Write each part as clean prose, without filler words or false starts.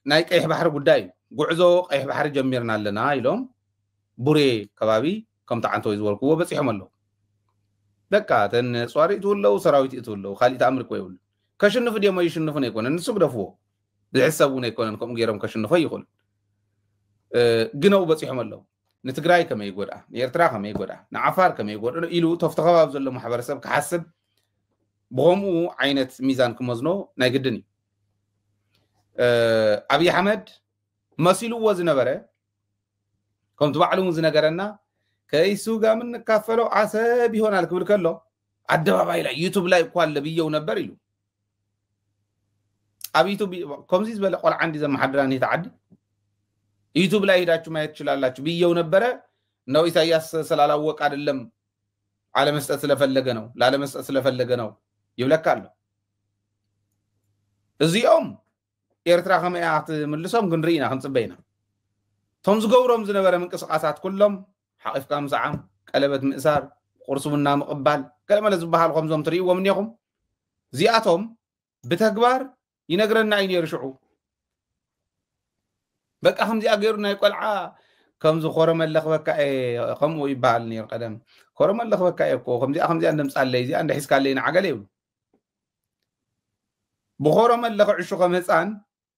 ናይ ቀይሕ ባሕሪ ጉዳይ ጉዕዞ ቀይሕ ባሕሪ ጀሚርና ኣለና ኢሎም ቡሬ ከባቢ ከም ተዓንቶ ይዝወልክዎ በፂሖም ኣለዉ በቃ ተን ጿሪት ወለው ሰራዊት ይትወለው ካልእ ተኣምር ኮ ይብሉ ከሽንፉ ደሞ ይሽንፉን ኣይኮነን ንሱ ግደፍዎ ዝሕሰቡን ኣይኮነን ከምኡ ገይሮም ከሽንፉ ይኽእሉ ግነው በፂሖም ኣለዉ ንትግራይ ከመይ ይጎዳ ንኤርትራ ከመይ ይጎዳ ንዓፋር ከመይ ይጎዳ ኢሉ ተፍቲ ከባቢ ዘሎ ማሕበረሰብ ክሓስብ ብኸምኡ ዓይነት ሚዛን ክመዝኖ ናይ ግድን እዩ አብይ አሕመድ መሲሉዎ ዝነበረ ከምቲ ባዕሉ ዝነገረና ከይሱ ጋር ምንካፈለው ዓሰብ ይሆናል ክብል ከሎ አደባባይ ላይ ዩቲዩብ ላይ እኮ አለ ብየው ነበር ይሉ ኣብ ዩቲዩብ ከምዚ ዝበለ ቆልዓ እንዲ ዘመሓድራን ይተዓዲ ዩቲዩብ ላይ ሄዳችሁ ማየት ትችላላችሁ ብየው ነበረ ነው ኢሳያስ ስላላወቅ አይደለም አለመስጠት ስለፈለገ ነው ላለመስጠት ስለፈለገ ነው ይብለካል እዚኦም ኤርትራ ከመያት ምልሶም ግንሪና ክንጽበይና ቶም ዝገብሮም ዝነበረ ምንቅስቃሳት ኩሎም ሓቂፍካ ምሳዓም ቀለበት ምእሳር ቁርሱምና ምቅባል ገለመለ ዝበሃል ከምዞም ትሪእዎም እኒኹም ዚኣቶም ብተግባር ይነግረና እዩ ሽዑ በቃ ከምዚኣ ገይሩ ናይ ቆልዓ ከምዚ ኮረመለኽ በቃ ከምኡ ይበሃል ነይሩ ቀደም ኮረመለኽ በቃ እኮ ከምዚኣ እንደምፃለይ እዚኣ እንደሒስካለይ ንዓገለ ይብሉ ብኮረመለኽ ዕሹ ከም ህፃን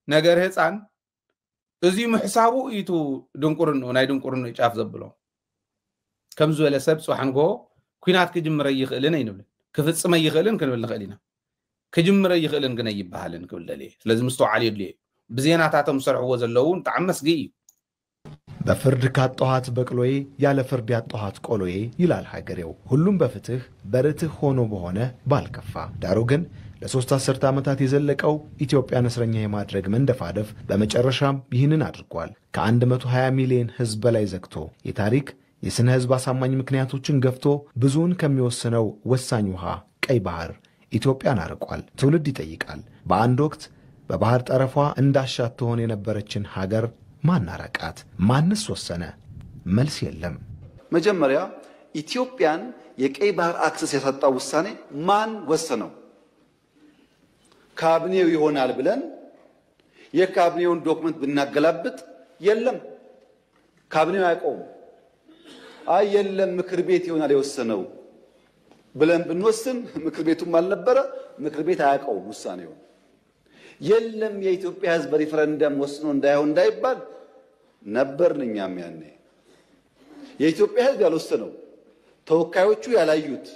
ነገር ህፃን እዚ ምሕሳቡ ኢቱ ድንቁርኑ ናይ ድንቁርኑ ጫፍ ዘብሎ ከም ዝበለ ሰብ ጽሓንጎ ኩናት ክጅምረ ይኽእልን አይንብል ክፍጽመ ይኽእልን ክንብል ንኽእል ኢና ክጅምረ ይኽእልን ግን ይባሃልን ክብል ለለ ስለዚህ ምስተዋዓል ይድል ብዜናታቶም ሰርሕዎ ዘለውን ተዓመስጊ በፍርድ ካጣኋት በቅሎዬ ያለ ፍርድ ያጣኋት ቆሎዬ ይላል ሀገሬው ሁሉም በፍትህ በርትህ ሆኖ በሆነ ባልከፋ ዳሩ ግን ለሶስት አስርተ ዓመታት የዘለቀው ኢትዮጵያን እስረኛ የማድረግ መንደፋደፍ በመጨረሻም ይህንን አድርጓል ከ120 ሚሊዮን ህዝብ በላይ ዘግቶ የታሪክ የስነ ህዝብ አሳማኝ ምክንያቶችን ገፍቶ ብዙውን ከሚወስነው ወሳኝ ውሃ ቀይ ባህር ኢትዮጵያን አርቋል ትውልድ ይጠይቃል በአንድ ወቅት በባህር ጠረፏ እንዳሻት ትሆን የነበረችን ሀገር ማን አረቃት ማንስ ወሰነ መልስ የለም መጀመሪያ ኢትዮጵያን የቀይ ባህር አክሰስ ያሳጣው ውሳኔ ማን ወሰነው ካቢኔው ይሆናል ብለን የካቢኔውን ዶክመንት ብናገላብጥ የለም ካቢኔው ያቆም አይ የለም ምክር ቤት ይሆናል የወሰነው ብለን ብንወስን ምክር ቤቱም አልነበረ ምክር ቤት አያቀው ውሳኔው የለም የኢትዮጵያ ህዝብ በሪፈረንደም ወስኖ እንዳይሆን እንዳይባል ነበርንኛም ያኔ የኢትዮጵያ ህዝብ ያልወሰነው ተወካዮቹ ያላዩት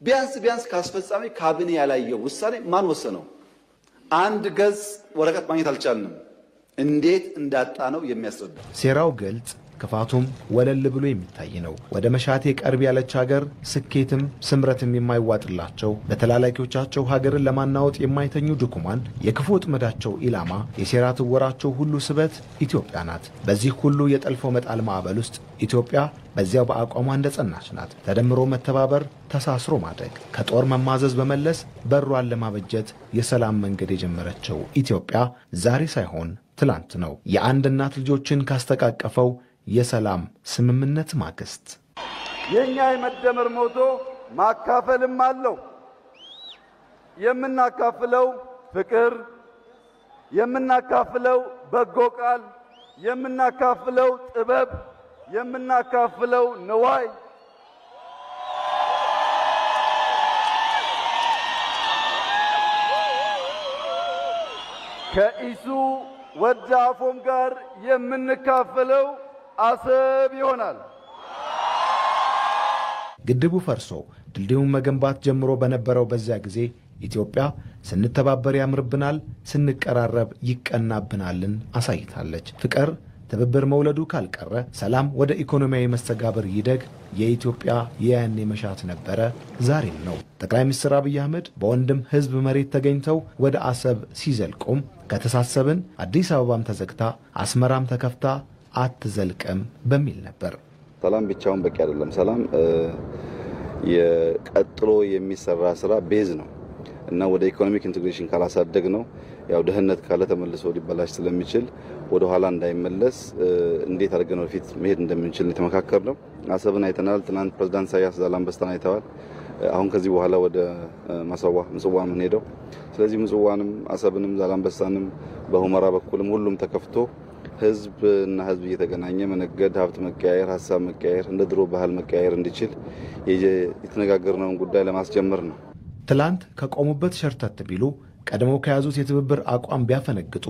ቢያንስ ካስፈጻሚ ካቢኔ ያላየው ውሳኔ ማን ወሰነው አንድ ገጽ ወረቀት ማግኘት አልቻልንም እንዴት እንዳጣ ነው የሚያስረዳ ሴራው ግልጽ ክፋቱም ወለል ብሎ የሚታይ ነው ወደ መሻቴ ቀርብ ያለች ሀገር ስኬትም ስምረትም የማይዋጥላቸው በተላላኪዎቻቸው ሀገርን ለማናወጥ የማይተኙ ድኩማን የክፉ ወጥመዳቸው ኢላማ የሴራት ወራቸው ሁሉ ስበት ኢትዮጵያ ናት በዚህ ሁሉ የጠልፎ መጣል ማዕበል ውስጥ ኢትዮጵያ በዚያው በአቋሟ እንደጸናች ናት ተደምሮ መተባበር ተሳስሮ ማድረግ ከጦር መማዘዝ በመለስ በሯን ለማበጀት የሰላም መንገድ የጀመረችው ኢትዮጵያ ዛሬ ሳይሆን ትላንት ነው የአንድ እናት ልጆችን ካስተቃቀፈው የሰላም ስምምነት ማግስት የኛ የመደመር ሞቶ ማካፈልም አለው የምናካፍለው ፍቅር የምናካፍለው በጎ ቃል የምናካፍለው ጥበብ የምናካፍለው ንዋይ ከኢሱ ወዳፎም ጋር የምንካፈለው አሰብ ይሆናል ግድቡ ፈርሶ ድልድዩን መገንባት ጀምሮ በነበረው በዚያ ጊዜ ኢትዮጵያ ስንተባበር ያምርብናል ስንቀራረብ ይቀናብናልን አሳይታለች ፍቅር ትብብር መውለዱ ካልቀረ ሰላም ወደ ኢኮኖሚያዊ መስተጋብር ይደግ የኢትዮጵያ የያኔ መሻት ነበረ ዛሬም ነው ጠቅላይ ሚኒስትር አብይ አህመድ በወንድም ህዝብ መሬት ተገኝተው ወደ አሰብ ሲዘልቁም ከተሳሰብን አዲስ አበባም ተዘግታ አስመራም ተከፍታ አትዘልቀም በሚል ነበር ሰላም ብቻውን በቂ አይደለም ሰላም የቀጥሎ የሚሰራ ስራ ቤዝ ነው እና ወደ ኢኮኖሚክ ኢንቴግሬሽን ካላሳደግ ነው ያው ደህንነት ካለ ተመልሶ ሊበላሽ ስለሚችል ወደ ኋላ እንዳይመለስ እንዴት አድርገን ወደፊት መሄድ እንደምንችል ተመካከርነው አሰብን አይተናል ትናንት ፕሬዝዳንት ኢሳያስ ዛላምበሳን አይተዋል አሁን ከዚህ በኋላ ወደ ማሳዋ ምጽዋ ምን ሄደው ስለዚህ ምጽዋንም አሰብንም ዛላምበሳንም በሁመራ በኩልም ሁሉም ተከፍቶ ህዝብና ህዝብ እየተገናኘ መነገድ ሀብት መቀያየር ሐሳብ መቀያየር እንደ ድሮ ባህል መቀያየር እንዲችል የተነጋገርነውን ጉዳይ ለማስጀመር ነው። ትላንት ከቆሙበት ሸርተት ቢሉ ቀድመው ከያዙት የትብብር አቋም ቢያፈነግጡ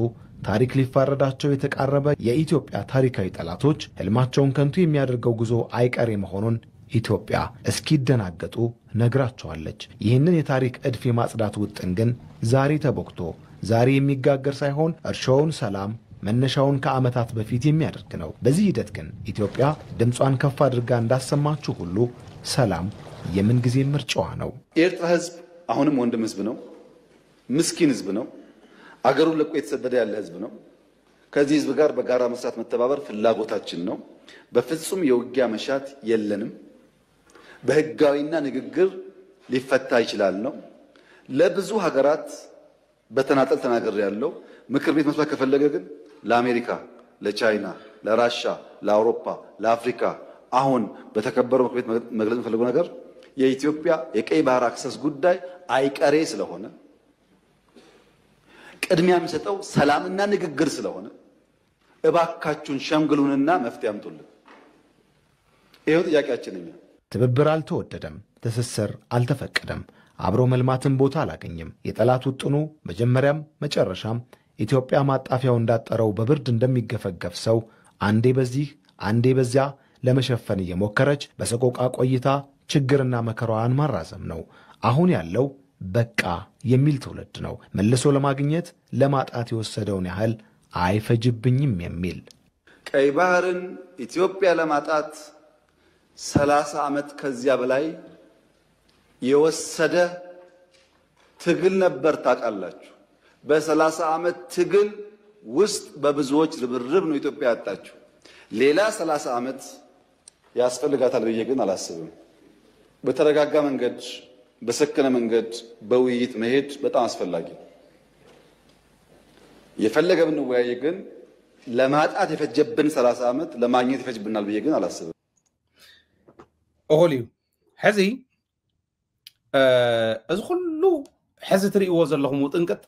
ታሪክ ሊፋረዳቸው የተቃረበ የኢትዮጵያ ታሪካዊ ጠላቶች ህልማቸውን ከንቱ የሚያደርገው ጉዞ አይቀሬ መሆኑን ኢትዮጵያ እስኪደናገጡ ነግራቸዋለች። ይህንን የታሪክ እድፍ የማጽዳት ውጥን ግን ዛሬ ተቦክቶ ዛሬ የሚጋገር ሳይሆን እርሻውን ሰላም መነሻውን ከዓመታት በፊት የሚያደርግ ነው። በዚህ ሂደት ግን ኢትዮጵያ ድምጿን ከፍ አድርጋ እንዳሰማችሁ ሁሉ ሰላም የምን ጊዜ ምርጫዋ ነው። የኤርትራ ህዝብ አሁንም ወንድም ህዝብ ነው። ምስኪን ህዝብ ነው። አገሩን ለቆ የተሰደደ ያለ ህዝብ ነው። ከዚህ ህዝብ ጋር በጋራ መስራት መተባበር ፍላጎታችን ነው። በፍጹም የውጊያ መሻት የለንም። በህጋዊና ንግግር ሊፈታ ይችላል ነው። ለብዙ ሀገራት በተናጠል ተናገር ያለው ምክር ቤት መስራት ከፈለገ ግን ለአሜሪካ፣ ለቻይና፣ ለራሻ፣ ለአውሮፓ፣ ለአፍሪካ አሁን በተከበረው ምክር ቤት መግለጽ የፈለገው ነገር የኢትዮጵያ የቀይ ባህር አክሰስ ጉዳይ አይቀሬ ስለሆነ ቅድሚያ የሚሰጠው ሰላምና ንግግር ስለሆነ እባካችሁን ሸምግሉንና መፍትሄ አምጡልን። ይሄው ጥያቄያችን ነው። ትብብር አልተወደደም፣ ትስስር አልተፈቀደም፣ አብሮ መልማትን ቦታ አላገኘም። የጠላት ውጥኑ መጀመሪያም መጨረሻም ኢትዮጵያ ማጣፊያው እንዳጠረው በብርድ እንደሚገፈገፍ ሰው አንዴ በዚህ አንዴ በዚያ ለመሸፈን እየሞከረች በሰቆቃ ቆይታ ችግርና መከራዋን ማራዘም ነው። አሁን ያለው በቃ የሚል ትውልድ ነው። መልሶ ለማግኘት ለማጣት የወሰደውን ያህል አይፈጅብኝም የሚል ቀይ ባህርን ኢትዮጵያ ለማጣት 30 ዓመት ከዚያ በላይ የወሰደ ትግል ነበር። ታውቃላችሁ። በ30 ዓመት ትግል ውስጥ በብዙዎች ርብርብ ነው ኢትዮጵያ ያጣችው። ሌላ 30 ዓመት ያስፈልጋታል ብዬ ግን አላስብም። በተረጋጋ መንገድ በሰከነ መንገድ በውይይት መሄድ በጣም አስፈላጊ ነው። የፈለገ ብንወያይ ግን ለማጣት የፈጀብን 30 ዓመት ለማግኘት ይፈጅብናል ብዬ ግን አላስብም። أقولي حزي أزخلو حزي تريقوا زلهم وطنقت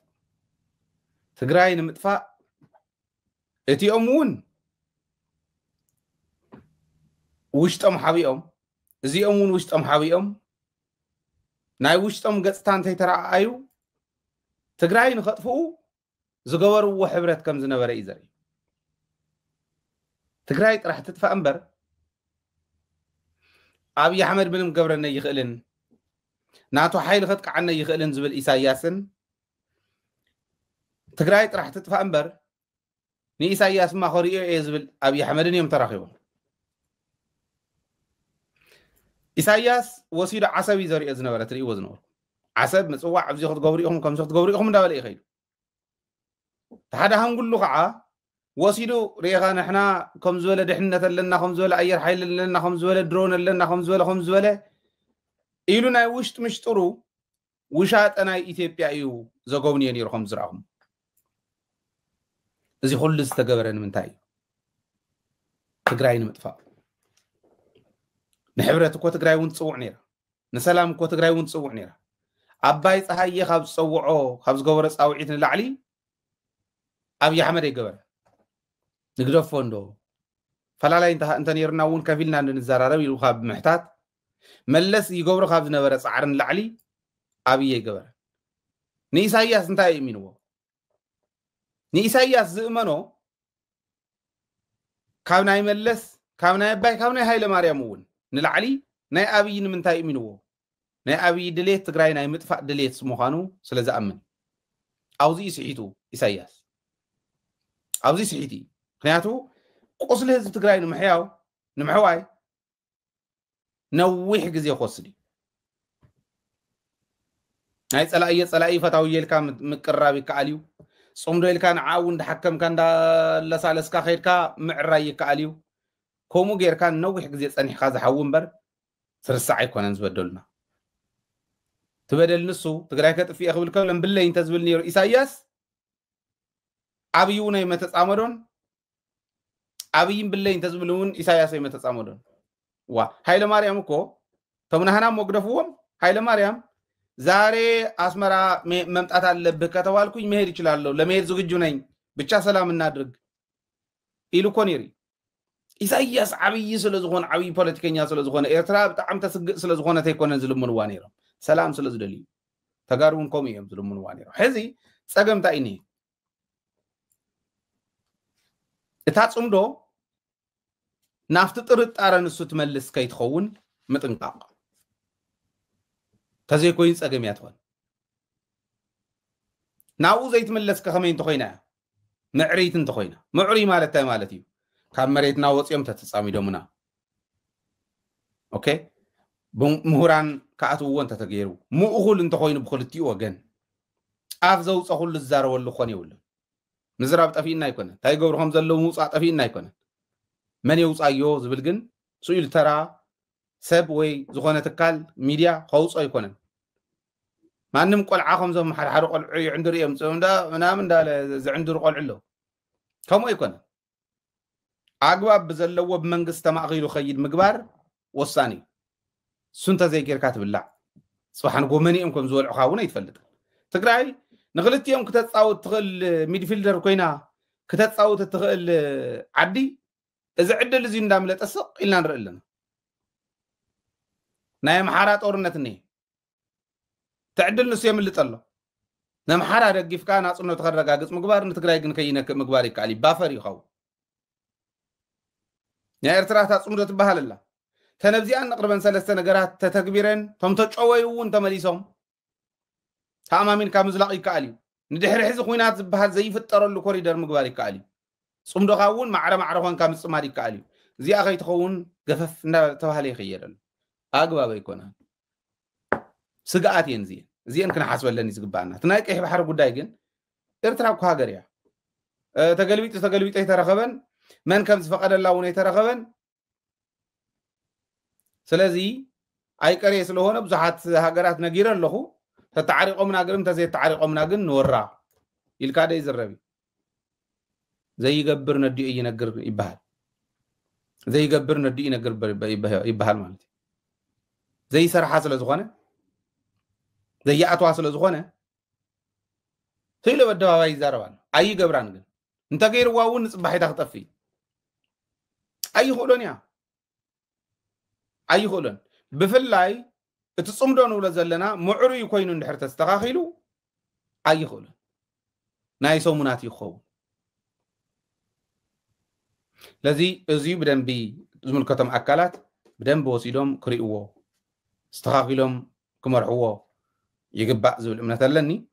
تقراين مدفع اتي أمون وشتم حبيئهم زي أمون وشتم حبيئهم ناي وشتم قصتان تيترع آيو تقراين خطفوا زقوروا وحبرت كم زنبر إيزاري تقرايت راح تدفع أنبر أبي أحمد بن مقبرنا يخلن ناتو حيل خدك عنا يخلن زبل إساياسن تقرايت راح تدفع أنبر ني إساياس ما خوريو يزبل أبي أحمد يوم تراخيون إساياس وسيلة عصبي زري أزنا ولا تري وزنور عصب مصوع عبزي خد قوريهم كم شخص قوريهم ده ولا يخيل هذا هم كله قاعة وسيلو ريغان احنا خمزوله دحنه لنا خمزوله اير حيل لنا خمزوله درون لنا خمزوله إلونا وشت مشطرو وشات انا إثيوبيا يو زغوني ينير خمزراهم ازي كل استغبرن منتاي تግራይን مطفا نحبرت كو تግራይ ون صوع نيرا نسلام كو تግራይ ون صوع نيرا አባይ ፀሐየ ካብ صوعو ካብ ዝገበረ ጻውዒት ንላዕሊ አብይ አሕመድ ይገበረ نقدر فندو فلا لا انت نيرنا ون كفيلنا نزارارب يلو خاب محتات ملس يغبر خاب نبره صعرن لعلي ابي يغبر ني إساياس انت يمينو ني إساياس زمنو كاونا يملس كاونا يباي كاونا هاي لماريام ون نلعلي ناي ابي نمنتا يمينو ناي ابي دليت تግራይ ናይ مطفاء دليت سمخانو ስለዚ አምን አውዚ ሲሒቱ إساياس አውዚ ሲሒቲ ምክንያቱ ቆስለ ህዝብ ትግራይ ንምሕያው ንምሕዋይ ነዊሕ ግዜ ይወስድ ናይ ፀላኢ ፈታዊ የልካ ምቅራብ ይከኣል እዩ ጾምዶ ኢልካ ንዓው እንዳሓከምካ እንዳለሳለስካ ኸይድካ ምዕራይ ይከኣል እዩ ከምኡ ጌርካ ነዊሕ ግዜ ፀኒሕካ ዝሓው እምበር ስርሳዕ ኣይኮነን ዝበደሉና ትበደል ንሱ ትግራይ ከጥፍእ ክብል ከብለን ብለይ እንተ ዝብል ነይሩ ኢሳያስ ኣብዩ ናይ መተፃመዶን አብይም ብለይ እንተ ዝብሉን ኢሳያስ የመተጻመዶን ዋ ኃይለ ማርያም እኮ ተምናህና ሞግደፍዎም ኃይለ ማርያም ዛሬ አስመራ መምጣት አለብህ ከተባልኩኝ መሄድ ይችላለሁ ለመሄድ ዝግጁ ነኝ ብቻ ሰላም እናድርግ ኢሉ ኮኔሪ ኢሳይያስ ዓብይ ስለዝኾነ ዓብይ ፖለቲከኛ ስለዝኾነ ኤርትራ በጣም ተስግእ ስለዝኾነ ተይኮነን ዝልምንዋ ነይሮም ሰላም ስለዝደልዩ ተጋሩን ኮም እዮም ዝልምንዋ ነይሮም ሕዚ ፀገምታ ኢኒ እታ ጽምዶ ናፍቲ ጥርጣረ ንሱ ትመልስ ከይትኸውን ምጥንቃቅ ተዘይኮይን ፀገም ያትሆን ናው ዘይትመለስ ከመይ እንተኮይና ምዕሪት እንተኮይና ምዕሪ ማለት ታይ ማለት እዩ ካብ መሬትና ወፅዮም ተተጻሚዶምና ኦኬ ምሁራን ካኣትውዎን ተተገይሩ ምኡኹል እንተኮይኑ ብክልቲኡ ወገን ኣፍ ዘውፀ ኩሉ ዝዛረበሉ ክኾን የብሉን ምዝራብ ጠፊእና ኣይኮነን እንታይ ገብርኩም ዘለዉ ምውፃእ ጠፊእና ኣይኮነን መን የውፃዮ ዝብል ግን ስኢሉ ተራ ሰብ ወይ ዝኾነ ትካል ሚድያ ከውፆ ኣይኮነን ማንም ቆልዓ ከምዞም ሓደ ቆልዑ ይዕንድር እዮም ፅምዳ ምናምን እንዳለ ዝዕንድሩ ቆልዑ ኣለዉ ከምኡ ኣይኮነን ኣግባብ ብዘለዎ ብመንግስቲ ተማእኺሉ ኸይድ ምግባር ወሳኒ እዩ እሱንተ ዘይጌርካ ትብላዕ ፅባሕን ጎመኒኦም ከም ዝበልዑካ እውን ኣይትፈልጥን ትግራይ ንክልቲኦም ክተፃወት ትኽእል ሚድፊልደር ኮይና ክተፃወት ትኽእል ዓዲ እዚ ዕድል እዚ እንዳምለጠ ስቕ ኢልና ንርኢ ኣለና ናይ ኣምሓራ ጦርነት እኒሄ ትዕድል ንሱ የምልጥ ኣሎ ንኣምሓራ ደጊፍካ ናፅነቱ ከረጋግፅ ምግባር ንትግራይ ግን ከይነክእ ምግባር ይከኣል እዩ ባፈር ይኸውን ናይ ኤርትራ ታፅምዶ ትበሃል ኣላ ተነብዚኣን ንቅርበን ሰለስተ ነገራት ተተግቢረን ቶም ተጨወዩ እውን ተመሊሶም ተኣማሚንካ ምዝላቕ ይከኣል እዩ ንድሕሪ ሕዚ ኩናት ዝበሃል ዘይፍጠረሉ ኮሪደር ምግባር ይከኣል እዩ ፅምዶኻ እውን ማዕረ ማዕረ ኮንካ ምፅማድ ይከኣል እዩ እዚኣ ከይትኸውን ገፈፍ እንዳተባሃለ ይኽየድ ኣሎ ኣግባብ ኣይኮነን ስግኣት እየን እዚአን ክንሓስበለኒ ዝግባአና እቲ ናይ ቀይሕ ባሕሪ ጉዳይ ግን ኤርትራ እኮ ሃገር እያ ተገልቢጡ የተረኸበን መን ከም ዝፈቐደላ እውን የተረኸበን ስለዚ ኣይቀሬ ስለሆነ ብዙሓት ሃገራት ነጊረ ኣለኹ ተተዓሪቆምና ግን ተዘይተዓሪቆምና ግን ንወራ ኢልካ ደ ይዝረብ ዘይገብር ነዲኡ ይነግር ይበሃል ዘይገብር ነዲኡ ይነግር ይበሃል ማለት እዩ ዘይሰርሓ ስለዝኾነ ዘይኣትዋ ስለዝኾነ ስኢሉ በደባባይ ይዛረባል ኣይገብራን ግን እንተገይርዋ እውን ንፅባሒታ ክጠፊ ኣይኽእሎን እያ ኣይኽእሎን ብፍላይ እቲ ፅምዶ ንብሎ ዘለና ምዕሩይ ኮይኑ እንድሕር ተስተኻኺሉ ኣይኽእሎን ናይ ሰሙናት ይኸውን ለዚ እዚዩ ብደንቢ ዝምልከቶም ኣካላት ብደንቢ ወሲዶም ክርእዎ استخاخيلهم كمرحوه يقبع زول امنة لني